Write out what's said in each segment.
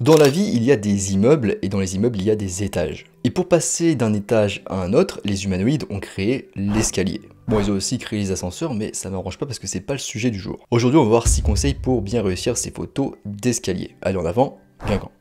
Dans la vie, il y a des immeubles et dans les immeubles, il y a des étages. Et pour passer d'un étage à un autre, les humanoïdes ont créé l'escalier. Bon, ils ont aussi créé les ascenseurs, mais ça m'arrange pas parce que c'est pas le sujet du jour. Aujourd'hui, on va voir 6 conseils pour bien réussir ces photos d'escalier. Allez, en avant, Guingamp.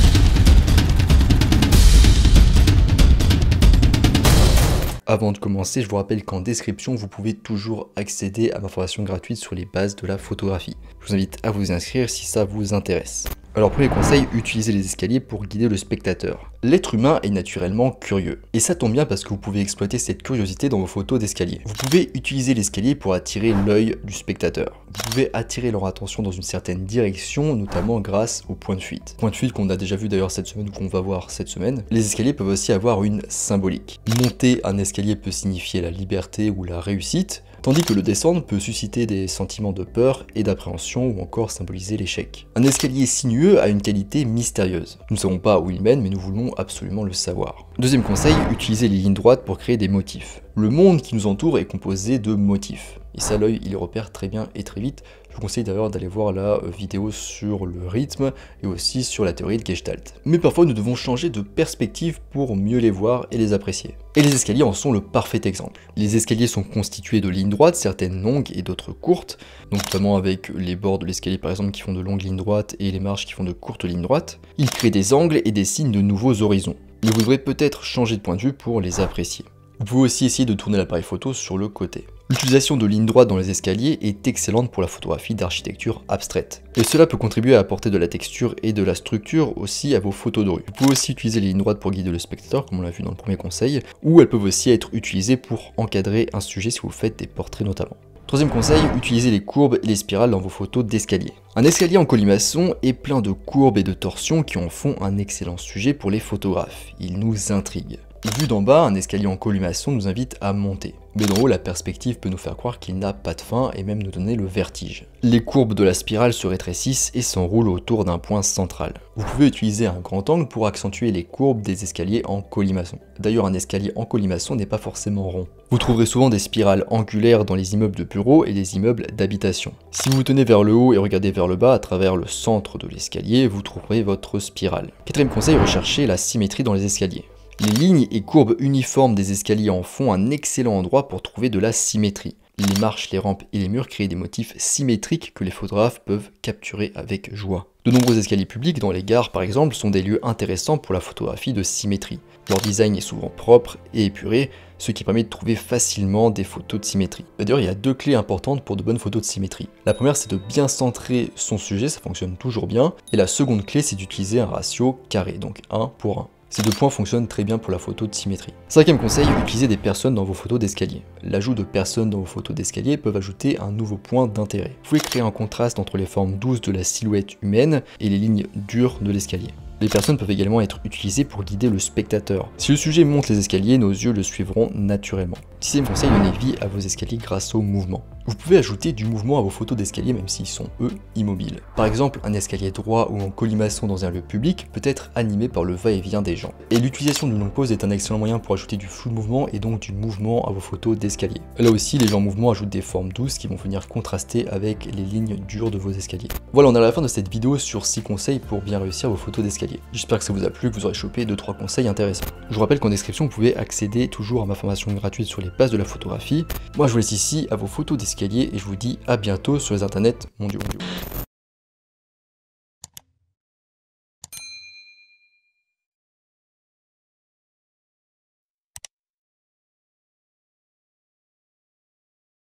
Avant de commencer, je vous rappelle qu'en description, vous pouvez toujours accéder à ma formation gratuite sur les bases de la photographie. Je vous invite à vous inscrire si ça vous intéresse. Alors premier conseil, utilisez les escaliers pour guider le spectateur. L'être humain est naturellement curieux. Et ça tombe bien parce que vous pouvez exploiter cette curiosité dans vos photos d'escalier. Vous pouvez utiliser l'escalier pour attirer l'œil du spectateur. Vous pouvez attirer leur attention dans une certaine direction, notamment grâce au point de fuite. Point de fuite qu'on a déjà vu d'ailleurs cette semaine ou qu'on va voir cette semaine. Les escaliers peuvent aussi avoir une symbolique. Monter un escalier peut signifier la liberté ou la réussite, tandis que le descendre peut susciter des sentiments de peur et d'appréhension ou encore symboliser l'échec. Un escalier sinueux a une qualité mystérieuse. Nous ne savons pas où il mène, mais nous voulons absolument le savoir. Deuxième conseil, utilisez les lignes droites pour créer des motifs. Le monde qui nous entoure est composé de motifs. Et ça, l'œil, il les repère très bien et très vite. Je vous conseille d'ailleurs d'aller voir la vidéo sur le rythme et aussi sur la théorie de Gestalt. Mais parfois, nous devons changer de perspective pour mieux les voir et les apprécier. Et les escaliers en sont le parfait exemple. Les escaliers sont constitués de lignes droites, certaines longues et d'autres courtes, donc notamment avec les bords de l'escalier par exemple qui font de longues lignes droites et les marches qui font de courtes lignes droites. Ils créent des angles et dessinent de nouveaux horizons. Mais vous devrez peut-être changer de point de vue pour les apprécier. Vous pouvez aussi essayer de tourner l'appareil photo sur le côté. L'utilisation de lignes droites dans les escaliers est excellente pour la photographie d'architecture abstraite. Et cela peut contribuer à apporter de la texture et de la structure aussi à vos photos de rue. Vous pouvez aussi utiliser les lignes droites pour guider le spectateur, comme on l'a vu dans le premier conseil, ou elles peuvent aussi être utilisées pour encadrer un sujet si vous faites des portraits notamment. Troisième conseil, utilisez les courbes et les spirales dans vos photos d'escalier. Un escalier en colimaçon est plein de courbes et de torsions qui en font un excellent sujet pour les photographes. Il nous intrigue. Vu d'en bas, un escalier en colimaçon nous invite à monter. Mais d'en haut, la perspective peut nous faire croire qu'il n'a pas de fin et même nous donner le vertige. Les courbes de la spirale se rétrécissent et s'enroulent autour d'un point central. Vous pouvez utiliser un grand angle pour accentuer les courbes des escaliers en colimaçon. D'ailleurs, un escalier en colimaçon n'est pas forcément rond. Vous trouverez souvent des spirales angulaires dans les immeubles de bureaux et les immeubles d'habitation. Si vous vous tenez vers le haut et regardez vers le bas à travers le centre de l'escalier, vous trouverez votre spirale. Quatrième conseil, recherchez la symétrie dans les escaliers. Les lignes et courbes uniformes des escaliers en font un excellent endroit pour trouver de la symétrie. Les marches, les rampes et les murs créent des motifs symétriques que les photographes peuvent capturer avec joie. De nombreux escaliers publics dans les gares par exemple sont des lieux intéressants pour la photographie de symétrie. Leur design est souvent propre et épuré, ce qui permet de trouver facilement des photos de symétrie. D'ailleurs, il y a 2 clés importantes pour de bonnes photos de symétrie. La première, c'est de bien centrer son sujet, ça fonctionne toujours bien. Et la seconde clé, c'est d'utiliser un ratio carré, donc 1 pour 1. Ces 2 points fonctionnent très bien pour la photo de symétrie. Cinquième conseil, utilisez des personnes dans vos photos d'escalier. L'ajout de personnes dans vos photos d'escalier peut ajouter un nouveau point d'intérêt. Vous pouvez créer un contraste entre les formes douces de la silhouette humaine et les lignes dures de l'escalier. Les personnes peuvent également être utilisées pour guider le spectateur. Si le sujet monte les escaliers, nos yeux le suivront naturellement. Sixième conseil, donnez vie à vos escaliers grâce au mouvement. Vous pouvez ajouter du mouvement à vos photos d'escalier même s'ils sont eux immobiles. Par exemple, un escalier droit ou en colimaçon dans un lieu public peut être animé par le va-et-vient des gens. Et l'utilisation d'une longue pause est un excellent moyen pour ajouter du flou de mouvement et donc du mouvement à vos photos d'escalier. Là aussi, les gens en mouvement ajoutent des formes douces qui vont venir contraster avec les lignes dures de vos escaliers. Voilà, on est à la fin de cette vidéo sur 6 conseils pour bien réussir vos photos d'escalier. J'espère que ça vous a plu, que vous aurez chopé 2-3 conseils intéressants. Je vous rappelle qu'en description, vous pouvez accéder toujours à ma formation gratuite sur les bases de la photographie. Moi, je vous laisse ici à vos photos d'escalier et je vous dis à bientôt sur les internets mondiaux.